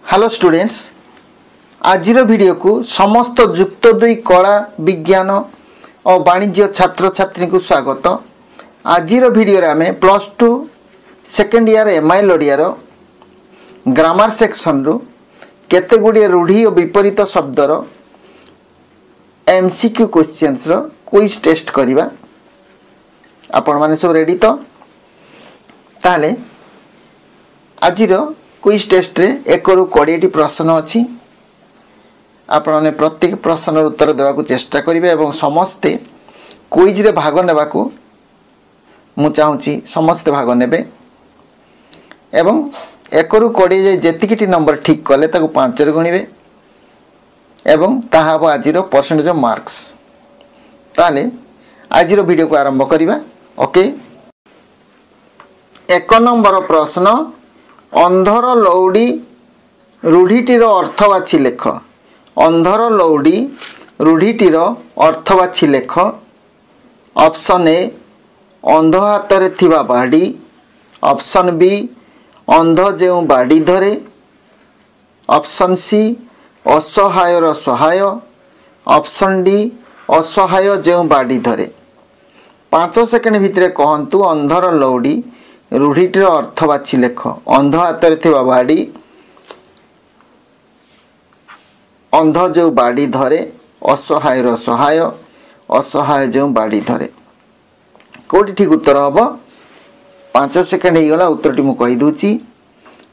Hello students, आज video को समस्त युक्त दुई कला विज्ञान और वाणिज्य छात्र छात्री को स्वागत। आज वीडियो रे आमे +2 second year MIL Odiyar grammar section रु केते गुड़िए रूढ़ी और विपरीत शब्दर एमसीक्यू क्वेश्चंस रो क्विज टेस्ट करिबा। आपण माने सब रेडी तो ताले आज क्विज टेस्ट रे 1 रु 20 प्रश्न अच्छी। आपण माने प्रत्येक प्रश्नर उत्तर देवाक चेष्टा करिवे एवं समस्ते क्विज रे भाग नेबाकू मु चाहूची समस्ते भाग नेबे एवं 1 रु 20 जेतिकिटी नंबर ठीक कले ताकू 5 रे गणिबे एवं ताहा अब आज परसेंटेज मार्क्स। ताले आज वीडियो को आरंभ करिबा। ओके, 1 नंबर प्रश्न, अंधर लौड़ी रूढ़ीटीर अर्थ बाछि लेख। अंधर लौड़ी रूढ़ीटीर अर्थ बाछि लेख। ऑप्शन ए अंध हाथ रे थिबा बाड़ी, ऑप्शन बी अंध जेउ बाड़ी धरे, ऑप्शन सी असहायर सहाय, ऑप्शन डी असहाय जेउ बाड़ी धरे। 5 सेकेंड भितरे कहंतु अंधर लौड़ी रूढ़ीटीर अर्थ बाछि लेख। अंध हाथ रे थिबा बाड़ी, अंध जो बाड़ी धरे, असहायर सहाय, असहाय जो बाड़ी धरे। कोटी ठीक उत्तर हम 5 सेकेंड हो गला। उत्तरटी मु कहि दूची।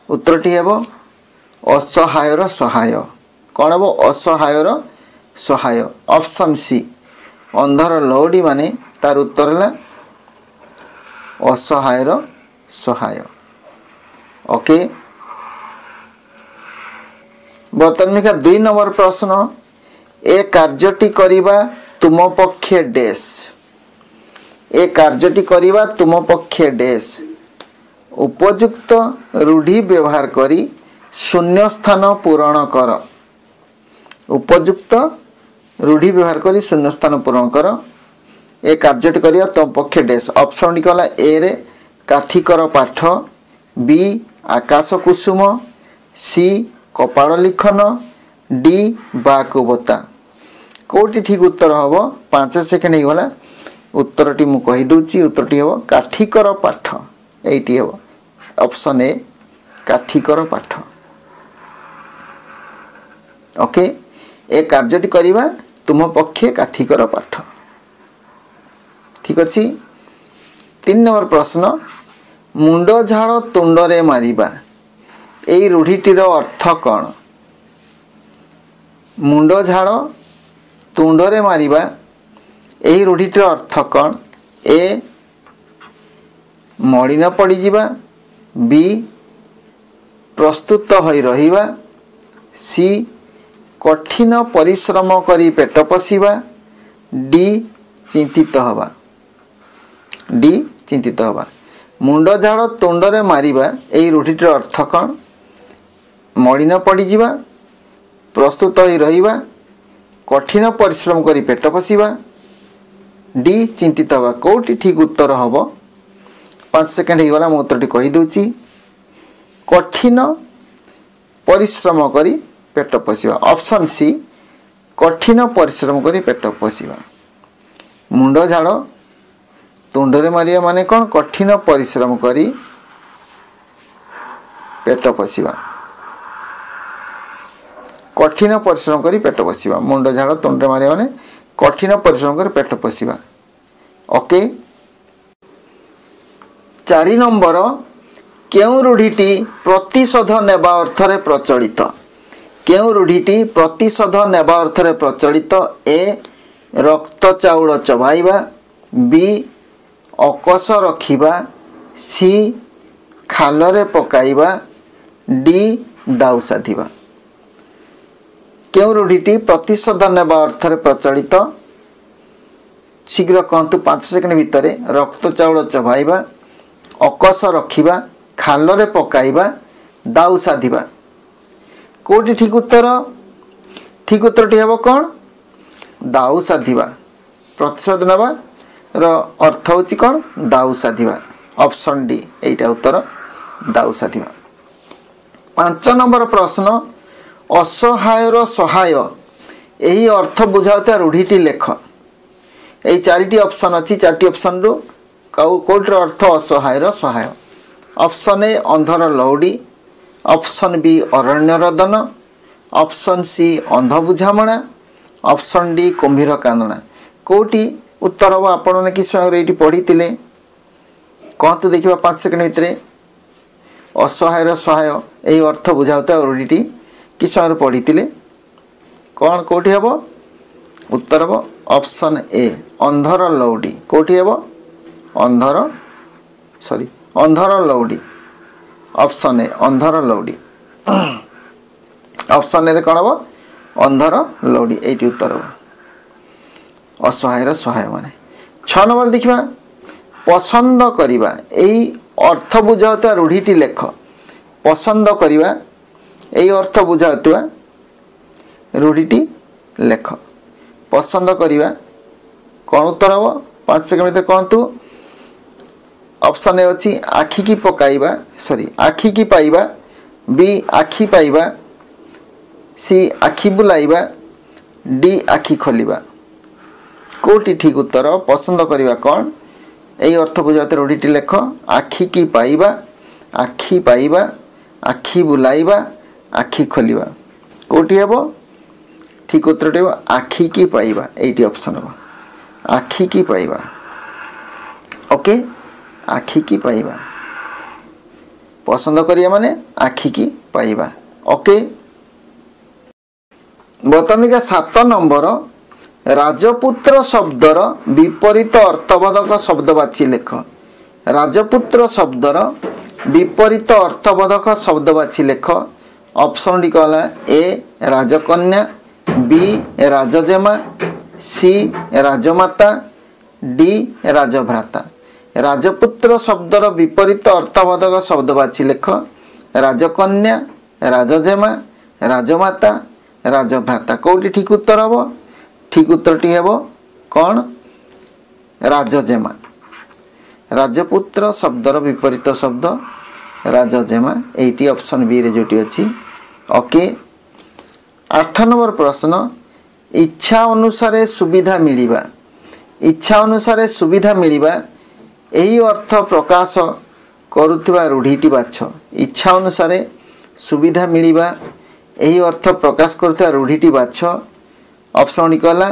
उत्तरटी हेबो असहायर सहाय। कौन हेबो? असहायर सहाय। ऑप्शन सी अंधर लौड़ी माने तार उत्तर है असहायर सहाय। ओके, बर्तमान 2 नंबर प्रश्न, ए कार्यटी करिबा तुम पक्षे डैश। ए कार्यटी करिबा तुम पक्षे डैश। उपयुक्त रूढ़ी व्यवहार करी शून्य स्थान पूरण कर। उपयुक्त रूढ़ी व्यवहार करी शून्य स्थान पूरण कर। ए कार्यटी करिबा तुम पक्षे डैश। ऑप्शन निकला ए रे काठीकर पाठ, बी आकाश कुसुम, सी कपाड़ लिखन, डी बाकुबता। कोटी ठीक उत्तर हम 5 सेकेंड हो गला। उत्तरटी मु कहि दूची। उत्तरटी हम काठीकर पाठ। एटी हम ऑप्शन ए काठीकर पाठ। ओके, ए कार्यटी करिबा तुम पक्षे काठीकर पाठ। ठीक अच्छी। 3 नंबर प्रश्न, मुंड झाड़ तुंडरे मारिबा। एई रूढ़ीटीर अर्थ कौन? मुंड झाड़ तुंडरे मारिबा एई रूढ़ीटीर अर्थ कौन? ए मलिन पड़ी जिबा, बी प्रस्तुत होई रहिबा, सी कठिन परिश्रम करी पेट पोषिबा, डी चिंतित हवा। डी चिंतित हवा। मुंड झाड़ तुंडरे मारिबा एई रूढ़ीटीर अर्थ कौन? मलिन पड़ी जिबा, प्रस्तुत होई रहिबा, कठिन परिश्रम करी पेट पोषिबा, डी चिंतित हवा। कोटी ठीक उत्तर हम 5 सेकेंड हो गला। मु उत्तरटी कहि दूची। कठिन परिश्रम करी पेट पोषिबा। ऑप्शन सी कठिन परिश्रम करी पेट पोषिबा। मुंड झाड़ तुंडरे मारिया माने कौन? कठिन परिश्रम करी पेट पोषिबा। कठिन परिश्रम करी पेट पोषिबा। मुंड झाड़ तुंडरे मारिया माने कठिन परिश्रम करी पेट पोषिबा। ओके, 4 नंबर, केउ रूढ़ीटी प्रतिशोध नेबा अर्थरे प्रचलित। केउ रूढ़ीटी प्रतिशोध नेबा अर्थरे प्रचलित? ए रक्त चाउल चबाइबा, बी अकस रखिबा, सी खालरे पकाइबा, डी दाउ साधिबा। केउ रूढ़ीटी प्रतिशोध नेबा अर्थरे प्रचलित? शीघ्र कहतु 5 सेकेंड भितर। रक्त चाउल चबाइबा, अकस रखिबा, खालरे पकाइबा, दाउ साधिबा। कोटी ठीक उत्तर? ठीक उत्तरटी हेबो कौन? दाउ साधिबा। प्रतिशोध नेबा रो अर्थ होची कौन? दाउ साधिबा। ऑप्शन डी एटा उत्तर दाउ साधिबा। 5 नंबर प्रश्न असहायर सहाय यही अर्थ बुझाता रूढ़ीटी लेख। यही 4टी ऑप्शन अच्छी 4टी ऑप्शन रु कौटर अर्थ असहायर सहाय। ऑप्शन ए अंधर लौड़ी, ऑप्शन बी अरण्य रदन, ऑप्शन सी अंध बुझामणा, ऑप्शन डी कुंभीर कांदना। कौटी उत्तर हम आपने कि समय ये पढ़ी कहतु देखा 5 सेकेंड भितर। असहायर सहाय यही अर्थ बुझाता रूढ़ीटी कि समय पढ़ी कौन कौटी हम उत्तर हम ऑप्शन ए अंधर लौड़ी। कौटी हम अंधर लौड़ी। ऑप्शन ए अंधर लौड़ी। ऑप्शन ए कौन हम अंधर लौड़ी ये उत्तर हम असहायर सहाय माने। 6 नंबर देखा पसंद करिबा यही अर्थ बुझाता रूढ़ीटी लेख। पसंद करिबा यही अर्थ बुझाता रूढ़ीटी लेख। पसंद करिबा कौन उत्तर हम 5 सेकेंड भीतर कहतु। ऑप्शन ए अच्छी आखि की पकाइबा आखि की पाइबा, बी आखि पाइबा, सी आखि बुलाइबा, डी आखि खोलिबा। कोटी ठीक उत्तर पसंद करिबा कौन यही अर्थ बुझाते रूढ़ीटी लेख। आखि की पाइबा, आखि पाइबा, आखि बुलाइबा, आखि खोलिबा। कोटी हम ठीक उत्तर आखि की पाइबा यही ऑप्शन हम आखि की पाइबा। ओके आखि की पाइबा पसंद करिया माने आखि की पाइबा। ओके बर्तमान 7 नंबर राजपुत्र शब्दर विपरीत अर्थबोधक शब्द बाछि लेख। राजपुत्र शब्दर विपरीत अर्थबोधक शब्द बाछि लेख। ऑप्शन डी कहला ए राजकन्या, बी राजजेमा, सी राजमाता, डी राजभ्राता। राजपुत्र शब्दर विपरीत अर्थबोधक शब्द बाछि लेख। राजकन्या, राजजेमा, राजमाता, राजभ्राता। कौटी ठीक उत्तर हम ठीक उत्तरटी हेब कौन राजजेमा। राजपुत्र शब्दर विपरीत शब्द राजजेमा यही ऑप्शन बी रे जोटी अच्छी। ओके 8 नंबर प्रश्न इच्छा अनुसार सुविधा मिलिबा। इच्छा अनुसार सुविधा मिलिबा यही अर्थ प्रकाश करुवा रूढ़ीटी बाछ। इच्छा अनुसार सुविधा मिलिबा यही अर्थ प्रकाश करुवा रूढ़ीटी बाछ। ऑप्शन कहला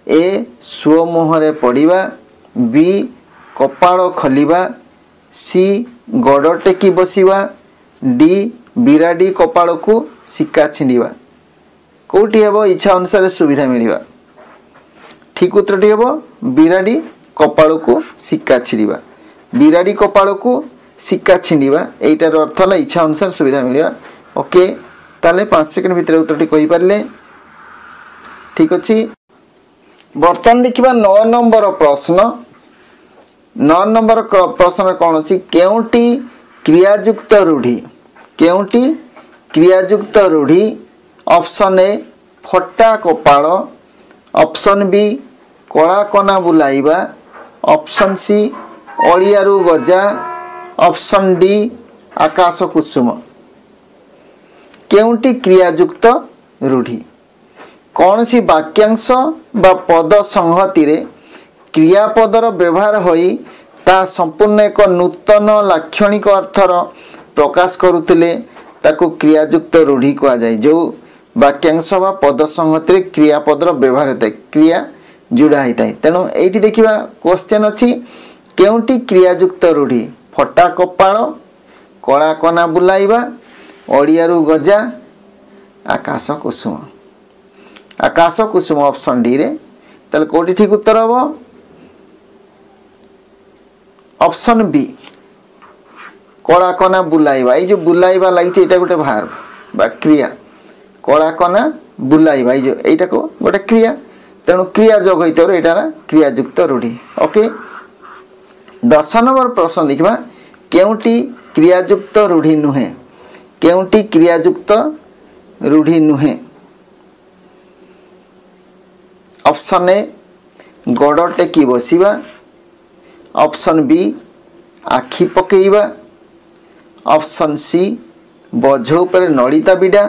ए सुओ मुहरे पड़िबा, बी कपाळ खोलिबा, सी गड़ टेकी बसिबा, डी बिराडी कपाळ को सिक्का छिंडिबा। कौटी हेब इच्छा अनुसार सुविधा मिलिबा ठीक उत्तरटी हेब बिराडी कपाळ को सिक्का छिंडिबा। बिराडी कपाळ को सिक्का छिंडिबा एटार अर्थ है इच्छा अनुसार सुविधा मिलिबा। ओके ताले 5 सेकेंड भितर उत्तरटी कहि पारले ठीक अच्छी। बर्तमान देखा 9 नंबर प्रश्न। 9 नंबर प्रश्न कौन अच्छी केउटी क्रियायुक्त रूढ़ी। केउटी क्रियायुक्त रूढ़ी। ऑप्शन ए फटा कपाळ, ऑप्शन बी कला कना बुलाइबा, ऑप्शन सी अलियारू गजा, ऑप्शन डी आकाश कुसुम। केउटी क्रियायुक्त रूढ़ी कौन सी वाक्यांश बा पद संहति रे क्रियापदर व्यवहार होई ता संपूर्ण एक नूतन लाक्षणिक अर्थर प्रकाश करुथिले ताकू क्रियायुक्त रूढ़ी कहा जाए। जो वाक्यांश बा पद संहति रे क्रियापदर व्यवहार होता है क्रिया जोड़ा होता है। तेणु ये देखा क्वेश्चन अच्छी केउटी क्रियायुक्त रूढ़ी फटा कपाळ, कला कना बुलाइबा, अलियारू गजा, आकाश कुसुम। आकाश कुसुम ऑप्शन डी रे ताले कोटी ठीक उत्तर हम ऑप्शन बी कला कना बुलाइबा। ये जो बुलाइबा लगी ये गोटे भार्ब बा क्रिया। कला कना बुलाइबा ये जो एटा को गोटे क्रिया तेणु क्रिया जोग होइतर एटार क्रियायुक्त रूढ़ी। ओके 10 नंबर प्रश्न देखा केउटी क्रियायुक्त रूढ़ी नुहे। केउटी क्रियायुक्त रूढ़ी नुहे। ऑप्शन ए गड़ टेकी बसिबा, ऑप्शन बी आखि पकेइबा, ऑप्शन सी बोझ उपर नलिता बिड़ा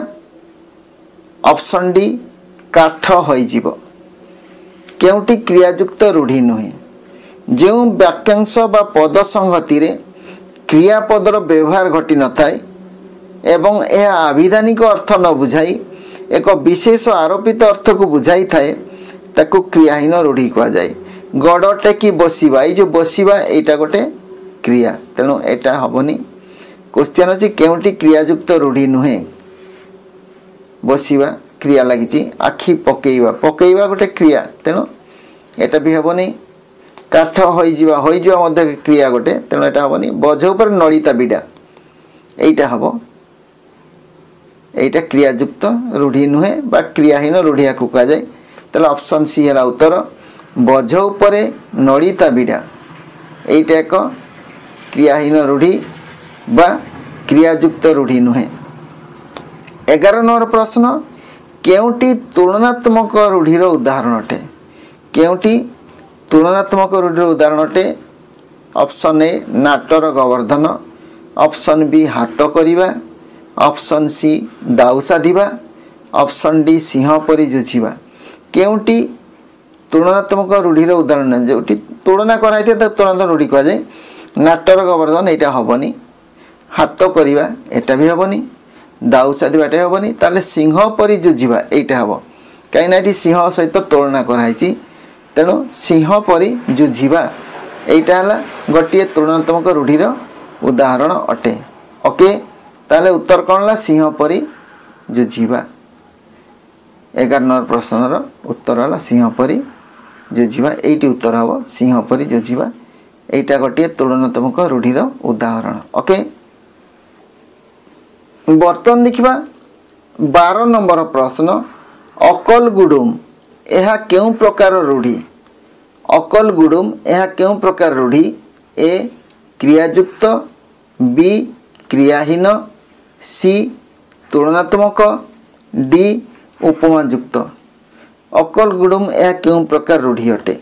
ऑप्शन डी काठ होइजिव केउटी क्रियायुक्त रूढ़ी नुहे जो वाक्यांश बा पद संगति रे क्रियापदर व्यवहार घटी न थाए एवं यह आविधानिक अर्थ न बुझाई एक विशेष आरोपित अर्थ को बुझाई थाए ताकू क्रियाहीन रूढ़ी कह जाए गड़ टेकी बसवा ये जो बसवा यहाँ गोटे क्रिया तेणु यहाँ हेनी क्वेश्चन अच्छी केउटी क्रियायुक्त रूढ़ी नुहे बसवा क्रिया लगी आखि पकेवा पकेवा गोटे क्रिया तेणु यहाँ भी हेनी काठ होइजिवा क्रिया गोटे तेणु यहाँ हेनी बोझ उपर नलिता बिड़ा यहीटा हम यहाँ क्रियायुक्त रूढ़ी नुहे बा क्रियाहीन रूढ़िया को कह जाए तेल ऑप्शन सी है उत्तर बोझ उपर नलिता बिड़ा यहीटा एक क्रियाहीन रूढ़ी बा क्रियायुक्त रूढ़ी नुहे 11 नंबर प्रश्न केउटी तुलनात्मक रूढ़ीर उदाहरण अटे केउटी तुलनात्मक रूढ़ीर उदाहरण अटे ऑप्शन ए नाटर गोवर्धन ऑप्शन बी हाथ करिबा ऑप्शन सी दाउ साधिबा ऑप्शन डी सिंह परी जुझिबा केउटी तुलनात्मक रूढ़ीर उदाहरण जो तुलना कराई तुलनात्मक रूढ़ी कह जाए नाटर गोवर्धन यहाँ हेनी हाथ करिबा एटा भी हेनी दाउ साधिबा एटा हेनी ताले सिंह परी जुझिबा यहाँ हम कहीं सिंह सहित तुलना कराई तेणु सिंह परी जुझिबा यहाँ गोटे तुलनात्मक रूढ़ीर उदाहरण अटे ओके ताले उत्तर कौन ला सिंह परी जुझिबा 11 नंबर प्रश्नर उत्तर है सिंह परी जुझिबा एटी उत्तर हम सिंह परी जुझिबा यहाँ गोटे तुलनात्मक रूढ़ीर उदाहरण ओके बर्तन देखा 12 नंबर प्रश्न अकल गुडुम यह क्यों प्रकार रूढ़ी अकल गुडुम यह क्यों प्रकार रूढ़ी ए क्रियायुक्त बी क्रियाहीन सी तुलनात्मक डी उपमायुक्त अकल गुडुम यह क्यों प्रकार रूढ़ी अटे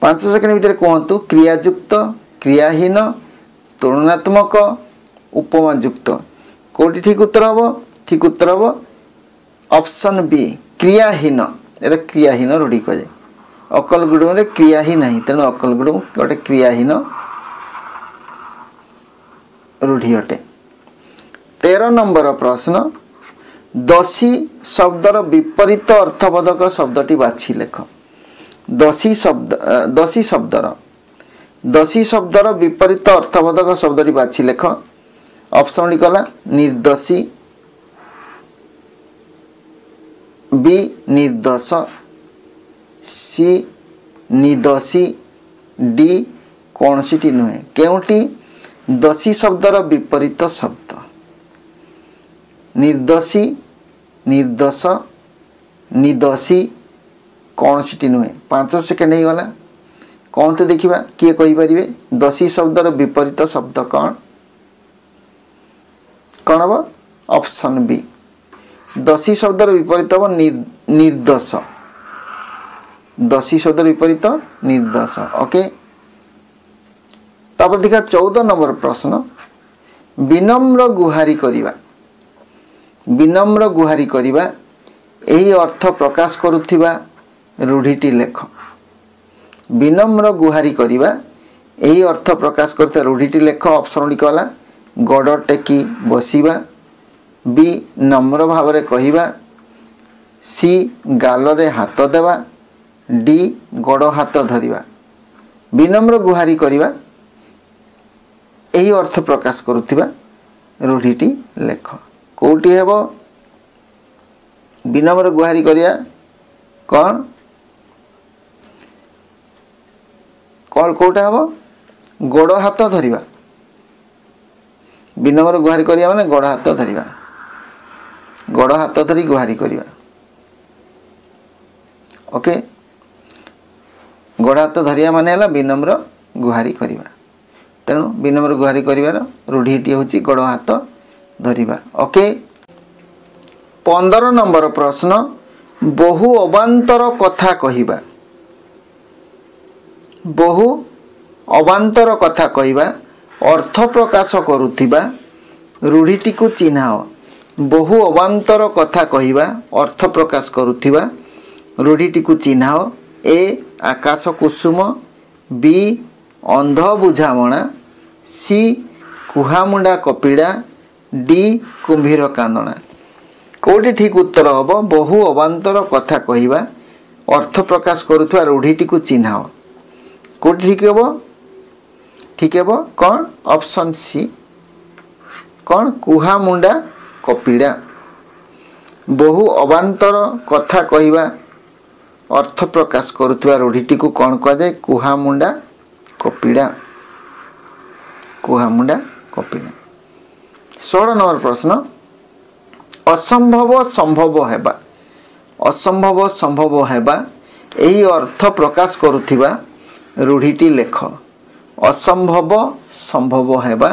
5 सेकेंड भितर कहतु क्रियायुक्त क्रियाहीन तुलनात्मक उपमायुक्त कौटी ठीक उत्तर हम ठीक उत्तर हम ऑप्शन बी क्रियाहीन ये क्रियाहीन रूढ़ी कह जाए अकल गुडुम रे क्रिया ही नहीं तेणु अकल गुडुम गोटे क्रियाहीन रूढ़ी अटे 13 नंबर प्रश्न दसी शब्दर विपरीत अर्थबोधक शब्दटी बाछि लेख दसी शब्दर विपरीत अर्थबोधक शब्दटी बाछि लेख ऑप्शन डी कला निर्दोषी बी निर्दोष सी निदोषी डी कौन सी नुहे केउटी दोषी शब्दर विपरीत शब्द निर्दोषी निर्दोष निदोषी कौन सी नुहे 5 सेकेंड हो गला कौन तो देखा किए कहींपर दोषी शब्दर विपरीत शब्द कौन कौन हम ऑप्शन बी दोषी शब्दर विपरीत हम निर्दोष दोषी शब्दर विपरीत निर्दोष ओके तापर देखा 14 नंबर प्रश्न विनम्र गुहारी करिबा विनम्र गुहारी करिबा एही अर्थ प्रकाश करुथिबा रूढ़ीटी लेख विनम्र गुहारी करिबा एही अर्थ प्रकाश करुथिबा रूढ़ीटी लेख ऑप्शन लिखला गड़ टेकी बसिबा बी नम्र भाव रे कहिबा सी गालरे हाथ देवा डी गड़ हाथ धरिबा विनम्र गुहारी करिबा एही अर्थ प्रकाश करुथिबा रूढ़ीटी लेख कोटी हेबो विनम्र गुहारी करिया कौन कौन कोटा हेबो गड़ हाथ धरिबा विनम्र गुहारी करिया माने गड़ हाथ धरिबा गड़ हाथ धरी गुहारी करिबा ओके गड़ हाथ धरिया माने हला विनम्र गुहारी करिबा तेणु विनम्र गुहारी करिवार रूढ़ीटी होची गड़ हाथ धरिबा ओके 15 नंबर प्रश्न बहु अबांतर कथा कहिबा बहु अबांतर कथा कहिबा अर्थ प्रकाश करुथिबा रूढ़ीटी को चिन्हाओ बहु अवांतर कथा कहवा अर्थ प्रकाश करुथिबा रूढ़ीटी को चिन्हाओ ए आकाश कुसुम बी अंध बुझामणा सी कुहामुंडा कपिड़ा डी कुंभीर कांदणा कोटी ठीक उत्तर हम बहु अवांतर कथा कहवा अर्थ प्रकाश करुवा रूढ़ीटी को चिन्हाओ कोटी ठीक हे कौन ऑप्शन सी कौन कुहामुंडा कपिड़ा बहु अवांतर कथा कहवा अर्थ प्रकाश करुवा रूढ़ीटी को कौन कह जाए कुहामुंडा कपिड़ा कुहामुंडा कपिड़ा 16 नंबर प्रश्न असंभव संभव हेबा असंभव संभव हेबा एही अर्थ प्रकाश करुथिबा रूढ़ीटी लेख असंभव संभव हेबा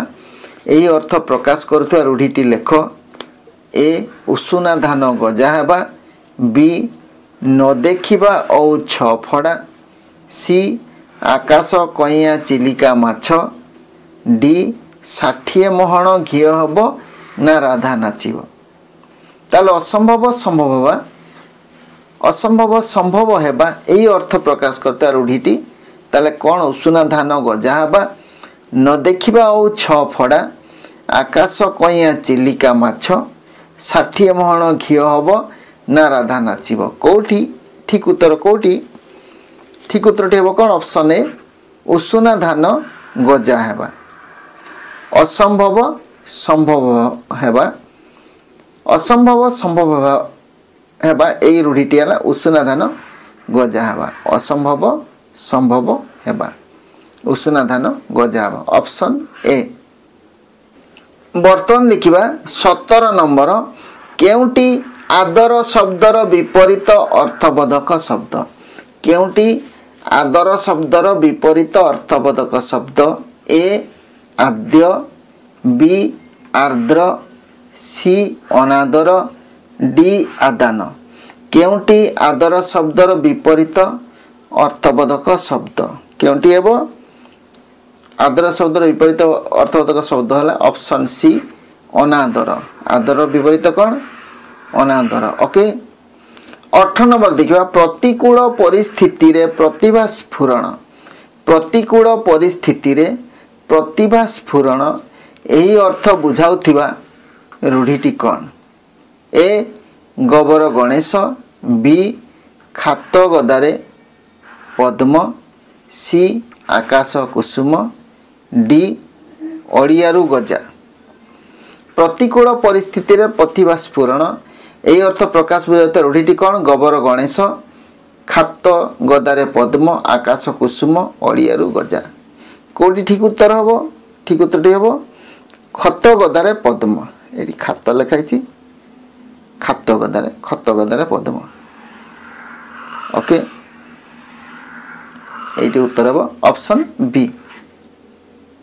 एही अर्थ प्रकाश करुथिबा रूढ़ीटी लेख ए उषुना धान गजा हेबा बी न देखिबा औ छ फड़ा सी आकाश कइया चिलिका माछ डी 60 मोहन घी हब ना राधा नाचिब ताल असंभव संभव हेबा असंभव संभव हेबा एही अर्थ प्रकाश करता रूढ़ीटी ताले कौन उषुना धान गजा हेबा न देखिबा औ छ फड़ा आकाश कइया चिलिका माछ 60 मोहन घी हब ना राधा नाचिब कोठी ठीक उत्तर कोठी ठीक उत्तर हेब कौन ऑप्शन ए उषुना धान गजा हेबा असंभव संभव हेबा असंभव संभव हेबा एई रूढ़ीटी हला उषुना धान गजा हेबा असंभव संभव हेबा उषुना धान गजा हेबा ऑप्शन ए बर्तमान देखिबा 17 नंबर केउटी आदर शब्दर विपरीत अर्थबोधक शब्द केउटी आदर शब्दर विपरीत अर्थबोधक शब्द ए आद्य बी आर्द्र सी अनादर डी आदान केउटी आदर शब्दर विपरीत अर्थबोधक शब्द केउटी हेबो आदर शब्दर विपरीत अर्थबोधक शब्द है ऑप्शन सी अनादर आदर विपरीत कौन अनादर ओके 18 नंबर देखिबा प्रतिकूल परिस्थिति रे प्रतिभा स्फुरण प्रतिकूल परिस्थिति रे प्रतिभा स्फुरण एही अर्थ बुझाउथिबा रूढ़ीटी कौन ए गोबर गणेश बी खात गदारे पद्म सी आकाश कुसुम डी ओडियारू गजा प्रतिकूल परिस्थिति रे प्रतिभा स्फुरण एही अर्थ प्रकाश बुझाउथिबा रूढ़ीटी कौन गोबर गणेश खात गदारे पद्म आकाश कुसुम ओडियारू गजा कोटी ठीक उत्तर हम ठीक उत्तर हम खत गदारे पद्म ये खात लिखाई खत गदारे पद्म ओके ये उत्तर हम ऑप्शन बी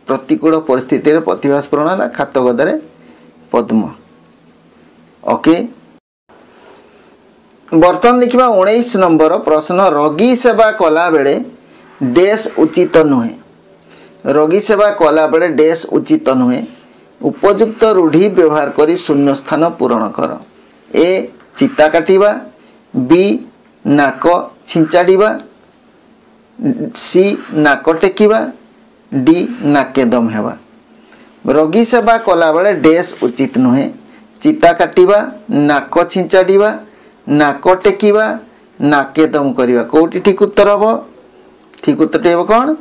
प्रतिकूल परिस्थिति प्रतिभा स्फुरण है खात गदारे पद्म ओके बर्तमान देखा 19 नंबर प्रश्न रोगी सेवा कला बेले डैश उचित नुहे रोगी सेवा कला बेले डैश उचित नुहे उपयुक्त रूढ़ी व्यवहार करी शून्य स्थान पूरण कर ए चिता काटिबा बी नाक छिंचाड़िबा सी नाक टेकिबा डी नाके दम हेबा रोगी सेवा कला बेले डैश उचित नुहे चिता काटिबा नाक छिंचाड़िबा नाक टेकिबा नाके दम करिबा कोटी ठीक उत्तर हम ठीक उत्तर हेब कौन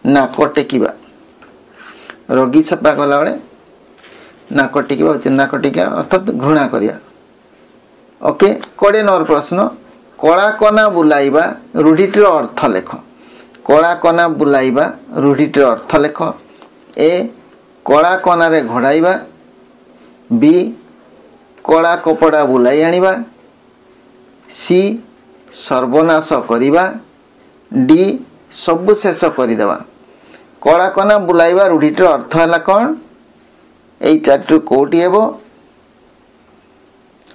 नाक टेकिबा रोगी सेवा कला बेले नाक टेकिबा नाक टेकिबा अर्थात घृणा करिया ओके 20 नंबर प्रश्न कला कना बुलाइबा रूढ़ीटीर अर्थ लेख कला कना बुलाइबा रूढ़ीटीर अर्थ लेख ए कला कनारे घोड़ाइबा बी कला कपड़ा बुलाई आनिबा सी सर्वनाश करिबा डी सबु शेष करदेवा कला कना बुलाइबा रूढ़ीटीर अर्थ है कौन यही चार्टर कोटी हेब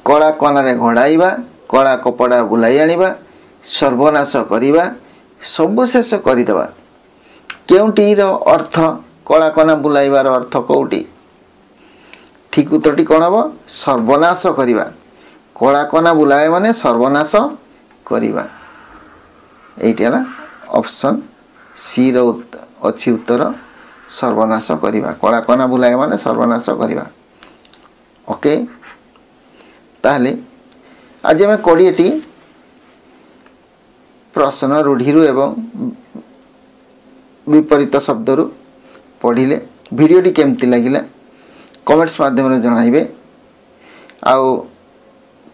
कला कनारे घोड़ाइबा कला कपड़ा बुलाई आनिबा सर्वनाश करिबा सबु शेष करदेवा केउटीर अर्थ कला कना बुलाइबार अर्थ कोटी ठीक उत्तरटी कौन हम सर्वनाश करवा कला कना बुलाए माने सर्वनाश करवा यही ऑप्शन सी रो अच्छी उत्तर सर्वनाश करवा कला कना बुलाए माने सर्वनाश करवा ओके ताहले आज आम 20टी प्रश्न रूढ़ी एवं विपरीत शब्द रु पढ़िले वीडियोटी केमती लगिला कमेंट्स माध्यम जणाइबे आउ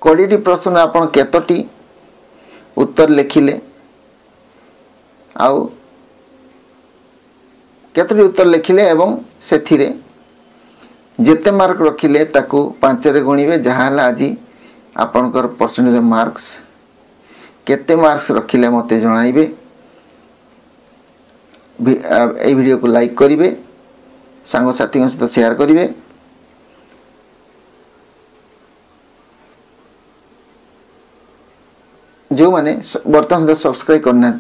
20टी प्रश्न आपण केतोटी उत्तर लिखिले आउ केतोटी उत्तर लिखिले एवं सेथिरे जेते मार्क रखिले ताकू 5 रे गुणिबे जहाला आज आपनकर परसेंटेज मार्क्स केते मार्क्स रखिले मते जणाइबे ए वीडियो को लाइक करिवे सांग साथी सहित शेयर करिवे जो माने बर्तमान सुधा सब्सक्राइब करना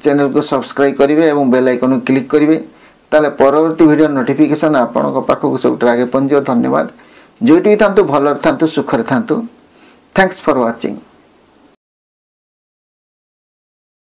चैनल को सब्सक्राइब करिवे एवं बेल आइकन को क्लिक करिवे ताले परवर्ती वीडियो नोटिफिकेशन आपन पाखक सब आगे पहुंचो धन्यवाद जोटी थांतु भल थांतु सुखर थांतु थैंक्स फॉर वाचिंग।